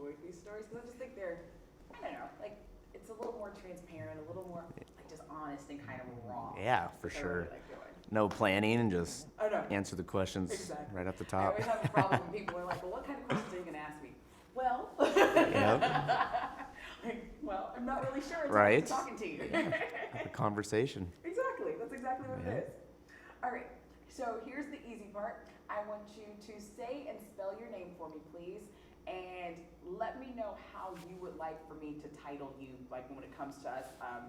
enjoyed these stories because I just think they're, I don't know, like it's a little more transparent, a little more like just honest and kind of raw. Yeah, for which I sure. really like doing. No planning and just I know. answer the questions Exactly. right at the I top. always have a problem when people are like, well, what kind of questions are you going to ask me? Well, like, well, I'm not really sure until Right. I'm talking to you. A conversation. Exactly. That's exactly what Yeah. it is. All right. So here's the easy part. I want you to say and spell your name for me, please, and let me know how you would like for me to title you, like when it comes to us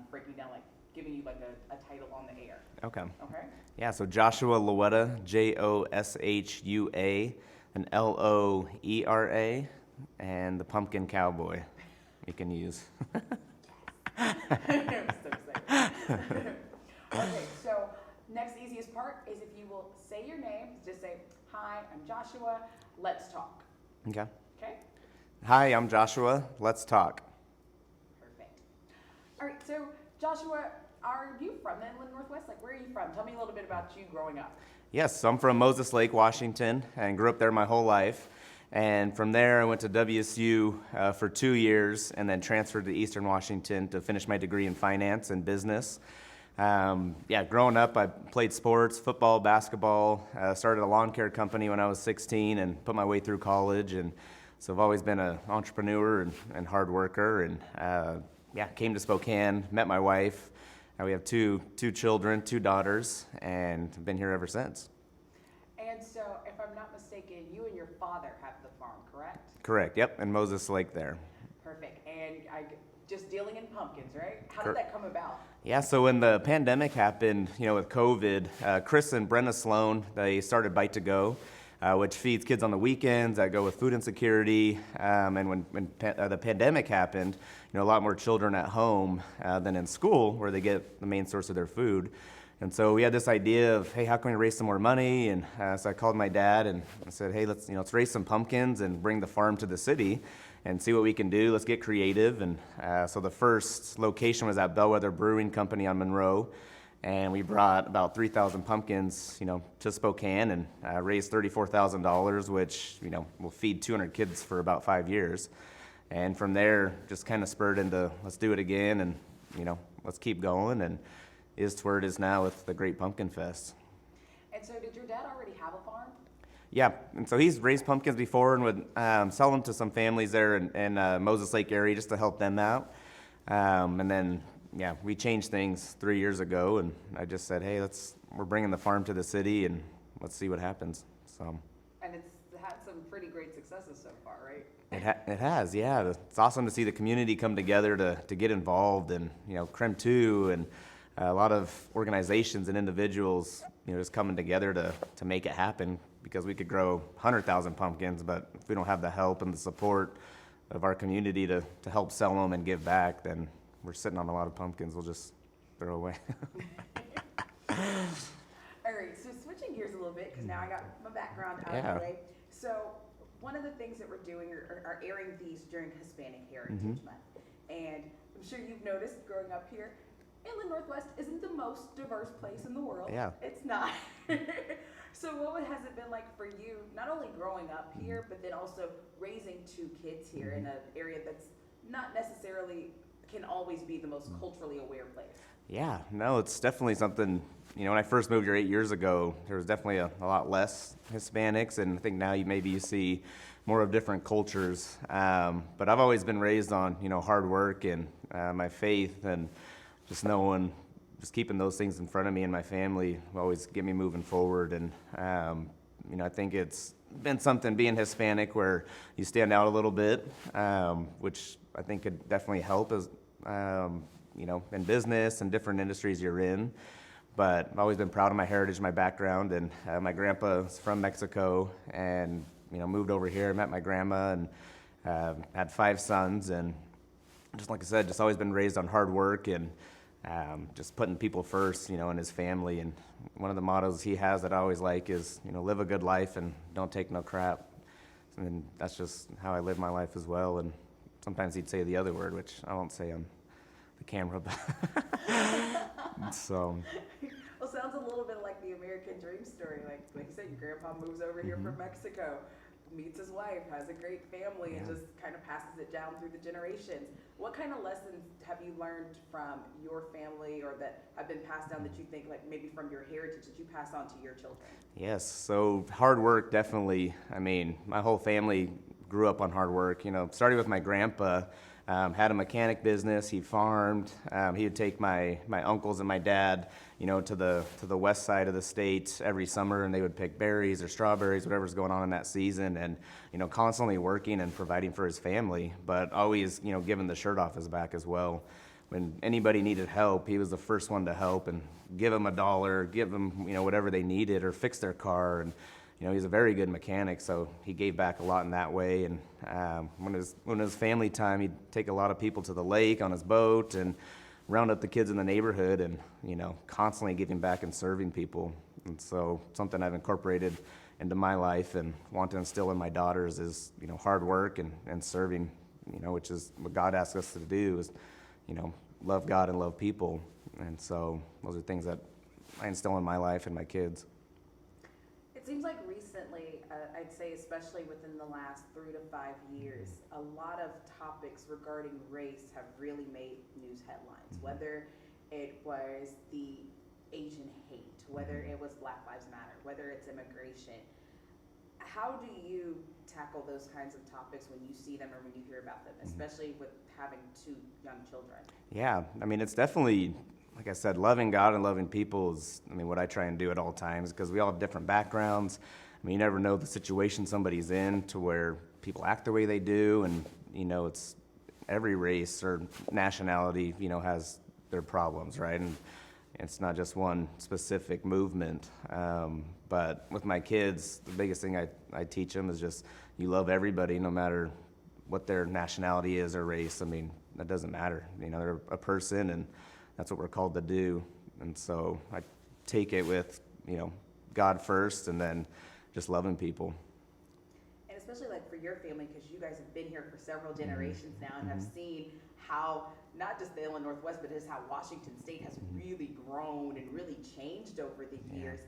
breaking down, like giving you like a title on the air. Okay. Okay? Yeah, so Joshua Loera, Joshua, and Loera, and the Pumpkin Cowboy you can use. I'm so excited. Okay, so next easiest part is if you will say your name, just say, hi, I'm Joshua, let's talk. Okay. Okay? Hi, I'm Joshua. Let's talk. Perfect. All right, so Joshua, are you from the Inland Northwest? Like, where are you from? Tell me a little bit about you growing up. Yes, I'm from Moses Lake, Washington, and grew up there my whole life. And from there, I went to WSU for 2 years and then transferred to Eastern Washington to finish my degree in finance and business. Growing up, I played sports, football, basketball, started a lawn care company when I was 16 and put my way through college. And so I've always been an entrepreneur and hard worker. And came to Spokane, met my wife. We have two children, 2 daughters, and I've been here ever since. And so, if I'm not mistaken, you and your father have the farm, correct? Correct, yep, in Moses Lake there. Perfect. And just dealing in pumpkins, right? How did that come about? Yeah, so when the pandemic happened, with COVID, Chris and Brenna Sloan, they started Bite to Go, which feeds kids on the weekends that go with food insecurity. And when the pandemic happened, a lot more children at home than in school, where they get the main source of their food. And so we had this idea of, hey, how can we raise some more money? And so I called my dad and I said, hey, let's raise some pumpkins and bring the farm to the city and see what we can do. Let's get creative. And so the first location was at Bellwether Brewing Company on Monroe. And we brought about 3,000 pumpkins, to Spokane and raised $34,000, which, will feed 200 kids for about 5 years. And from there, just kind of spurred into, let's do it again and, let's keep going. And is to where it is now with the Great Pumpkin Fest. And so did your dad already have a farm? Yeah, and so he's raised pumpkins before and would sell them to some families there in Moses Lake area just to help them out. And then, we changed things 3 years ago, and I just said, hey, we're bringing the farm to the city, and let's see what happens. So. And it's had some pretty great successes so far, right? It has, yeah. It's awesome to see the community come together to get involved, and KREM 2 and a lot of organizations and individuals, just coming together to make it happen, because we could grow 100,000 pumpkins, but if we don't have the help and the support of our community to help sell them and give back, then we're sitting on a lot of pumpkins we'll just throw away. All right, so switching gears a little bit, because now I got my background out of the way. So one of the things that we're doing are airing these during Hispanic Heritage Month. And I'm sure you've noticed growing up here, Inland Northwest isn't the most diverse place in the world. Yeah. It's not. So what has it been like for you, not only growing up here, but then also raising 2 kids here in an area that's not necessarily can always be the most culturally aware place? Yeah, no, it's definitely something, when I first moved here 8 years ago, there was definitely a lot less Hispanics, and I think now you see more of different cultures. But I've always been raised on, hard work and my faith, and just keeping those things in front of me and my family will always get me moving forward. And, I think it's been something being Hispanic where you stand out a little bit, which I think could definitely help as, in business and different industries you're in. But I've always been proud of my heritage, my background, and my grandpa's from Mexico and, moved over here, met my grandma, and had 5 sons. And just like I said, just always been raised on hard work and just putting people first, and his family. And one of the mottos he has that I always like is, live a good life and don't take no crap. And that's just how I live my life as well. And sometimes he'd say the other word, which I won't say on the camera. So. Well, sounds a little bit like the American dream story. Like you said, your grandpa moves over here from Mexico. meets his wife, has a great family, and just kind of passes it down through the generations. What kind of lessons have you learned from your family or that have been passed down that you think like maybe from your heritage that you pass on to your children? Yes, so hard work, definitely. I mean, my whole family grew up on hard work. Started with my grandpa, had a mechanic business. He farmed. He would take my uncles and my dad, to the west side of the state every summer, and they would pick berries or strawberries, whatever's going on in that season, and constantly working and providing for his family, but always giving the shirt off his back as well. When anybody needed help, he was the first one to help and give them $1, give them whatever they needed, or fix their car. And he's a very good mechanic, so he gave back a lot in that way. And when it was family time, he'd take a lot of people to the lake on his boat and round up the kids in the neighborhood, and constantly giving back and serving people. And so something I've incorporated into my life and want to instill in my daughters is hard work and serving, which is what God asks us to do, is love God and love people. And so those are things that I instill in my life and my kids. It seems like recently, I'd say especially within the last 3 to 5 years, a lot of topics regarding race have really made news headlines, whether it was the Asian hate, whether it was Black Lives Matter, whether it's immigration. How do you tackle those kinds of topics when you see them or when you hear about them, especially with having 2 young children? Yeah, I mean, it's definitely, like I said, loving God and loving people is, what I try and do at all times, because we all have different backgrounds. You never know the situation somebody's in to where people act the way they do, and, it's every race or nationality, has their problems, right? And it's not just one specific movement. But with my kids, the biggest thing I teach them is just you love everybody, no matter what their nationality is or race. That doesn't matter. They're a person, and that's what we're called to do. And so I take it with, God first, and then just loving people. And especially like for your family, because you guys have been here for several generations now and have seen how not just the Inland Northwest, but just how Washington State has really grown and really changed over the years.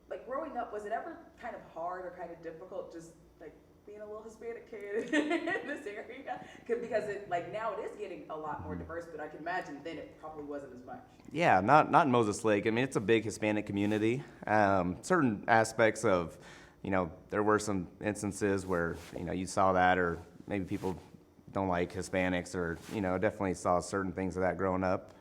Like growing up, was it ever kind of hard or kind of difficult just like being a little Hispanic kid in this area? Because now it is getting a lot more diverse, but I can imagine then it probably wasn't as much. Yeah, not in Moses Lake. It's a big Hispanic community. Certain aspects of, there were some instances where, you saw that, or maybe people don't like Hispanics, or, definitely saw certain things of that growing up.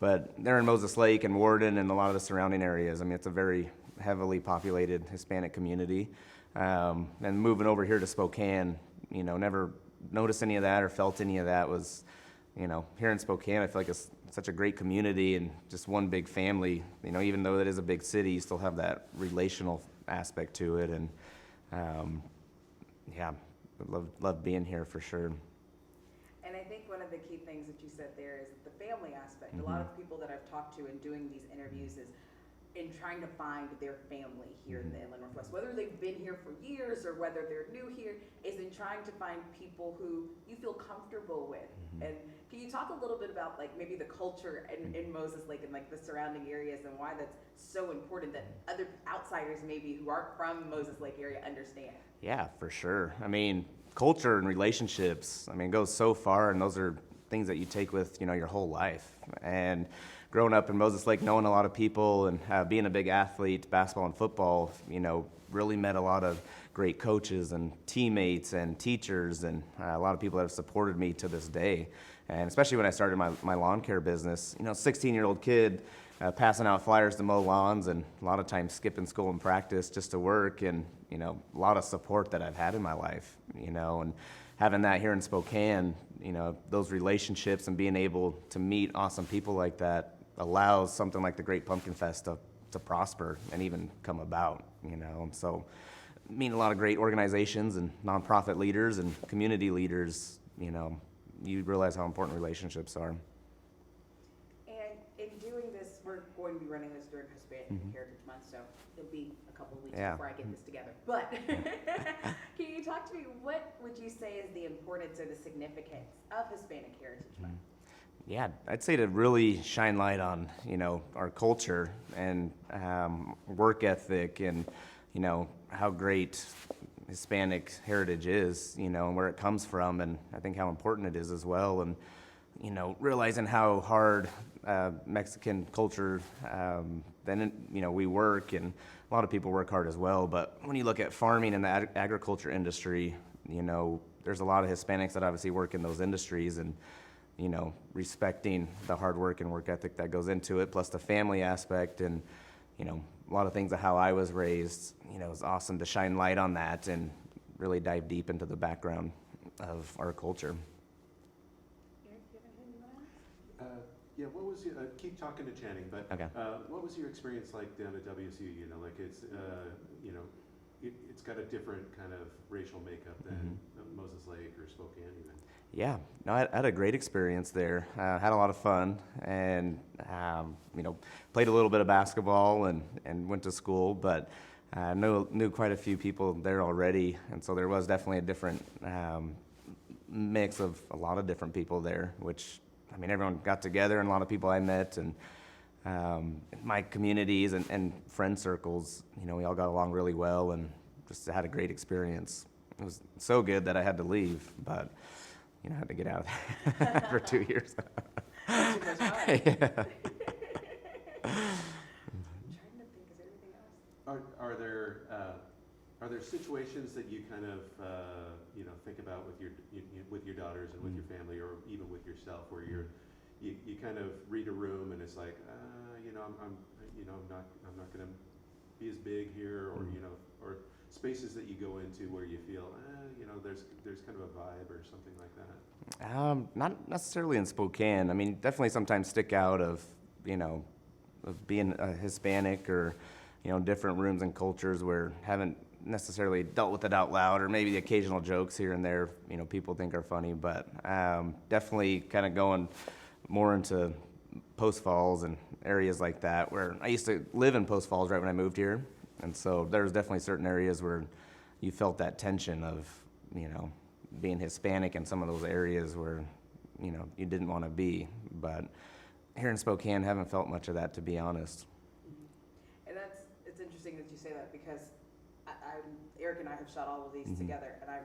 But they're in Moses Lake and Warden and a lot of the surrounding areas. It's a very heavily populated Hispanic community. And moving over here to Spokane, never noticed any of that or felt any of that. Was, here in Spokane, I feel like it's such a great community and just one big family. Even though it is a big city, you still have that relational aspect to it. And love being here for sure. And I think one of the key things that you said there is the family aspect. A lot of people that I've talked to in doing these interviews is in trying to find their family here in the Inland Northwest, whether they've been here for years or whether they're new here, is in trying to find people who you feel comfortable with. And can you talk a little bit about like maybe the culture in Moses Lake and like the surrounding areas and why that's so important that other outsiders maybe who aren't from Moses Lake area understand? Yeah, for sure. Culture and relationships, goes so far, and those are things that you take with, your whole life. And growing up in Moses Lake, knowing a lot of people and being a big athlete, basketball and football, really met a lot of great coaches and teammates and teachers, and a lot of people that have supported me to this day. And especially when I started my lawn care business, 16-year-old kid passing out flyers to mow lawns, and a lot of times skipping school and practice just to work, and a lot of support that I've had in my life, and having that here in Spokane, those relationships and being able to meet awesome people like that allows something like the Great Pumpkin Fest to prosper and even come about, And so meeting a lot of great organizations and nonprofit leaders and community leaders, you realize how important relationships are. And in doing this, we're going to be running this during Hispanic Heritage Month, so it'll be a couple of weeks before I get this together. But can you talk to me, what would you say is the importance or the significance of Hispanic Heritage Month? Yeah, I'd say to really shine light on, our culture and work ethic and, how great, Hispanic heritage is, and where it comes from, and I think how important it is as well. And, realizing how hard Mexican culture, then, we work, and a lot of people work hard as well. But when you look at farming and the agriculture industry, there's a lot of Hispanics that obviously work in those industries, and, respecting the hard work and work ethic that goes into it, plus the family aspect, and, a lot of things of how I was raised, it's awesome to shine light on that and really dive deep into the background of our culture. Yeah, what was your, keep talking to Channing, but Okay. What was your experience like down at WSU? It's got a different kind of racial makeup than Moses Lake or Spokane even. Yeah, no, I had a great experience there. Had a lot of fun, and played a little bit of basketball and went to school, but knew quite a few people there already, and so there was definitely a different mix of a lot of different people there, which, everyone got together, and a lot of people I met, and my communities and friend circles, we all got along really well, and just had a great experience. It was so good that I had to leave, but I had to get out for 2 years. Too much time. Yeah. I'm trying to think, is there anything else? Are there situations that you kind of think about with your daughters and with your family, or even with yourself, where you kind of read a room and it's like, I'm not going to be as big here, or or spaces that you go into where you feel, there's kind of a vibe or something like that? Not necessarily in Spokane. Definitely sometimes stick out of being a Hispanic, or, different rooms and cultures where haven't necessarily dealt with it out loud, or maybe the occasional jokes here and there, people think are funny, but definitely kind of going more into Post Falls and areas like that, where I used to live in Post Falls right when I moved here. And so there's definitely certain areas where you felt that tension of, being Hispanic in some of those areas where, you didn't want to be. But here in Spokane, haven't felt much of that, to be honest. And it's interesting that you say that, because Eric and I have shot all of these together, and I'm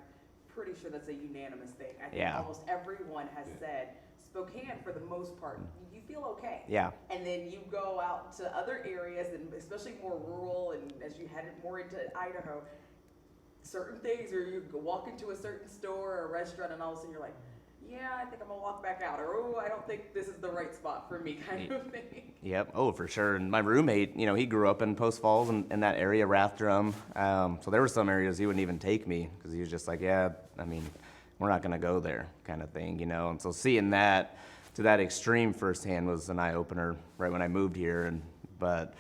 pretty sure that's a unanimous thing. I think almost everyone has said Spokane, for the most part, you feel okay. Yeah. And then you go out to other areas, and especially more rural, and as you head more into Idaho, certain things, or you walk into a certain store or a restaurant, and all of a sudden you're like, yeah, I think I'm gonna walk back out, or oh, I don't think this is the right spot for me, kind of thing. Yep. Oh, for sure. And my roommate, he grew up in Post Falls and in that area, Rathdrum. So there were some areas he wouldn't even take me, because he was just like, we're not going to go there, kind of thing, And so seeing that to that extreme firsthand was an eye-opener right when I moved here. But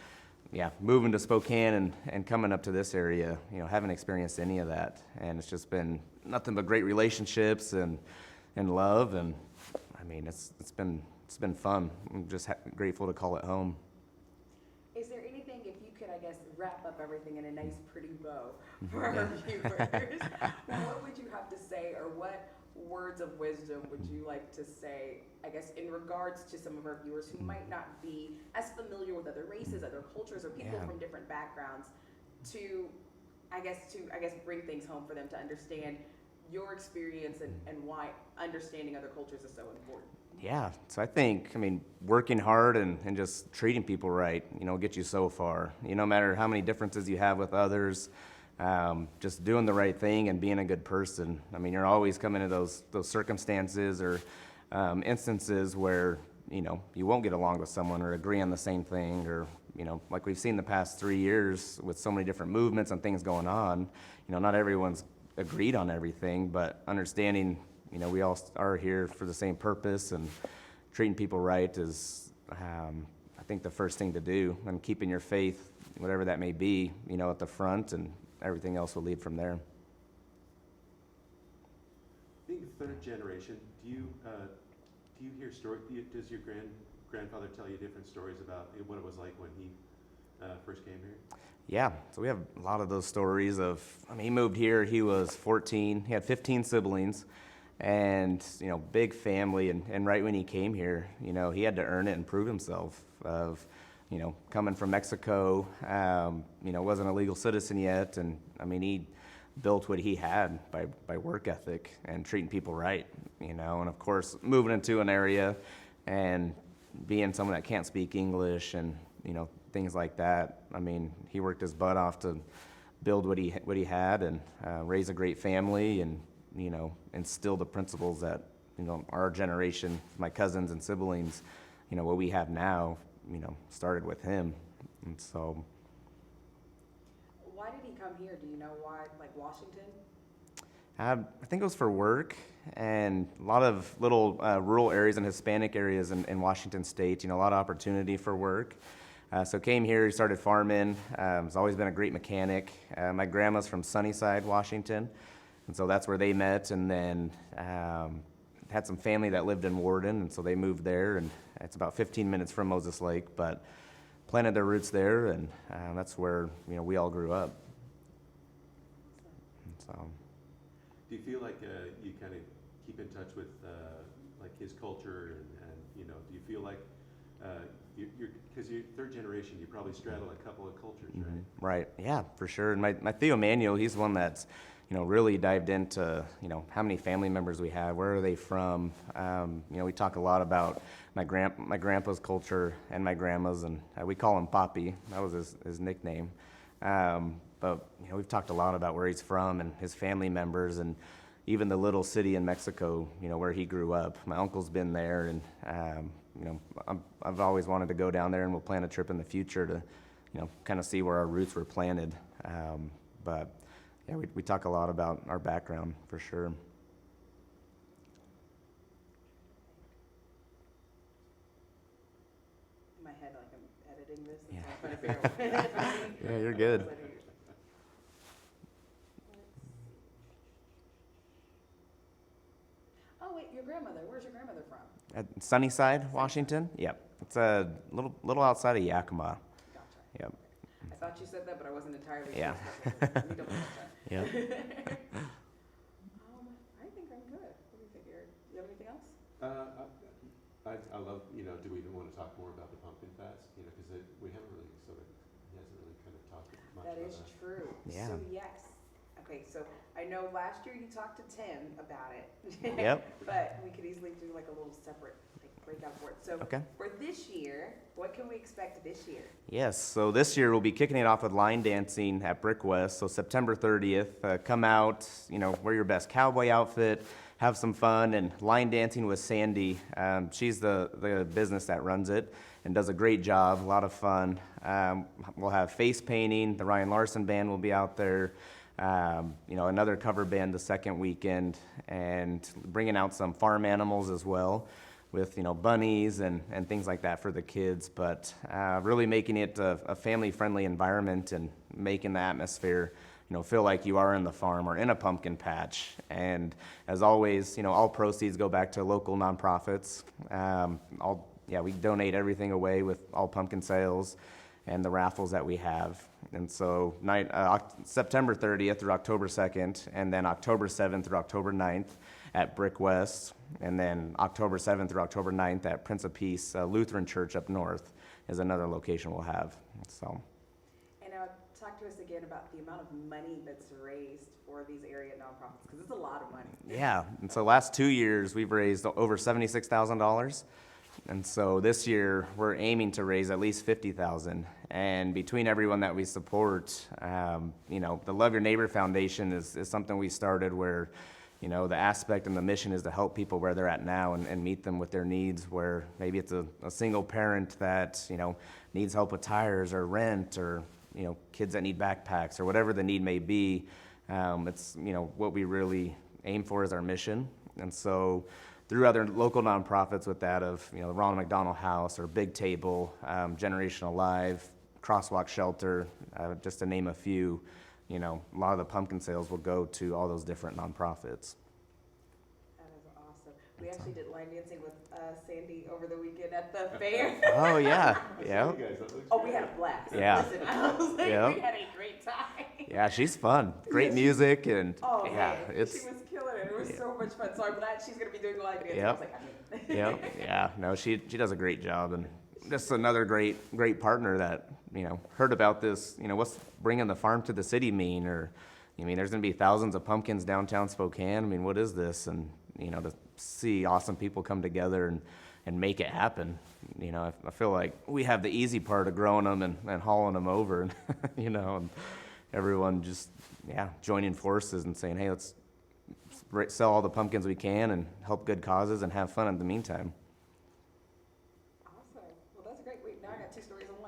moving to Spokane and coming up to this area, haven't experienced any of that. And it's just been nothing but great relationships and love. And it's been fun. I'm just grateful to call it home. Is there anything, if you could, I guess, wrap up everything in a nice, pretty bow for our viewers, what would you have to say, or what words of wisdom would you like to say, I guess, in regards to some of our viewers who might not be as familiar with other races, other cultures, or people from different backgrounds, to bring things home for them to understand your experience and why understanding other cultures is so important? Yeah, so I think, working hard and just treating people right, get you so far. No matter how many differences you have with others, just doing the right thing and being a good person. You're always coming to those circumstances or instances where, you won't get along with someone or agree on the same thing, or, like we've seen the past 3 years with so many different movements and things going on, not everyone's agreed on everything, but understanding, we all are here for the same purpose, and treating people right is, I think, the first thing to do, and keeping your faith, whatever that may be, at the front, and everything else will lead from there. Being third generation, do you hear stories? Does your grandfather tell you different stories about what it was like when he first came here? Yeah, so we have a lot of those stories of, he moved here, he was 14, he had 15 siblings, and, big family, and right when he came here, he had to earn it and prove himself of, coming from Mexico, wasn't a legal citizen yet, and, he built what he had by work ethic and treating people right, you know. And of course, moving into an area and being someone that can't speak English and, you know, things like that. I mean, he worked his butt off to build what he had and raise a great family and, you know, instill the principles that, you know, our generation, my cousins and siblings, you know, what we have now, you know, started with him. And so. Why did he come here? Do you know why, like Washington? I think it was for work and a lot of little rural areas and Hispanic areas in Washington State, you know, a lot of opportunity for work. So came here, he started farming. He's always been a great mechanic. My grandma's from Sunnyside, Washington, and so that's where they met. And then had some family that lived in Warden, and so they moved there. And it's about 15 minutes from Moses Lake, but planted their roots there, and that's where, you know, we all grew up. And so. Do you feel like you kind of keep in touch with like his culture and you know, do you feel like you're because you're third generation, you probably straddle a couple of cultures, right? Mm-hmm. Right, yeah, for sure. And my Theo Manuel, he's one that's, you know, really dived into, you know, how many family members we have, where are they from. You know, we talk a lot about my grandpa's culture and my grandma's, and we call him Papi. That was his nickname. But, you know, we've talked a lot about where he's from and his family members and even the little city in Mexico, you know, where he grew up. My uncle's been there, and, you know, I've always wanted to go down there, and we'll plan a trip in the future to, you know, kind of see where our roots were planted. But, yeah, we talk a lot about our background, for sure. In my head, like I'm editing this, and Yeah. so I'm trying to figure out what Yeah, you're good. Oh, wait, your grandmother. Where's your grandmother from? At Sunnyside, Washington? Yep. It's a little outside of Yakima. Gotcha. Yep. I thought you said that, but I wasn't entirely Yeah. sure. Let me double check that. Yep. I think I'm good. What do you think, Eric? Do you have anything else? I love, you know, do we even want to talk more about the pumpkin fest? You know, because we haven't really he hasn't really kind of talked much That about is that. true. Yeah. So, yes. Okay, so I know last year you talked to Tim about it. Yep. But we could easily do like a little separate breakout for it. So Okay. for this year, what can we expect this year? Yes, so this year we'll be kicking it off with line dancing at Brick West. So September 30th, come out, you know, wear your best cowboy outfit, have some fun, and line dancing with Sandy. She's the business that runs it and does a great job, a lot of fun. We'll have face painting. The Ryan Larson Band will be out there. You know, another cover band the second weekend, and bringing out some farm animals as well, with, you know, bunnies and things like that for the kids, but really making it a family-friendly environment and making the atmosphere, you know, feel like you are in the farm or in a pumpkin patch. And as always, you know, all proceeds go back to local nonprofits. We donate everything away with all pumpkin sales and the raffles that we have. And so September 30th through October 2nd, and then October 7th through October 9th at Brick West, and then October 7th through October 9th at Prince of Peace Lutheran Church up north is another location we'll have. So. And talk to us again about the amount of money that's raised for these area nonprofits, because it's a lot of money. Yeah, and so last 2 years we've raised over $76,000. And so this year we're aiming to raise at least $50,000. And between everyone that we support, you know, the Love Your Neighbor Foundation is something we started where, you know, the aspect and the mission is to help people where they're at now and meet them with their needs, where maybe it's a single parent that, you know, needs help with tires or rent, or, you know, kids that need backpacks or whatever the need may be. It's, you know, what we really aim for is our mission. And so through other local nonprofits with that of, you know, the Ronald McDonald House or Big Table, Generation Alive, Crosswalk Shelter, just to name a few, you know, a lot of the pumpkin sales will go to all those different nonprofits. That is awesome. We actually did line dancing with Sandy over the weekend at the fair. Oh, yeah, yeah. You guys, that looks Oh, we great. had a blast. Yeah. Listen, I was like, Yep. we had a great time. Yeah, she's fun. Great music, and Oh, yeah, man. it's, She was killing it. It was so much fun. So I'm glad she's going to be doing line dancing. I Yep. was like, I'm in. yeah. No, she does a great job, and just another great partner that, you know, heard about this, you know, what's bringing the farm to the city mean, or, I mean, there's gonna be thousands of pumpkins downtown Spokane. I mean, what is this? And, you know, to see awesome people come together and make it happen. You know, I feel like we have the easy part of growing them and hauling them over, and, you know, and everyone just, joining forces and saying, hey, let's sell all the pumpkins we can and help good causes and have fun in the meantime.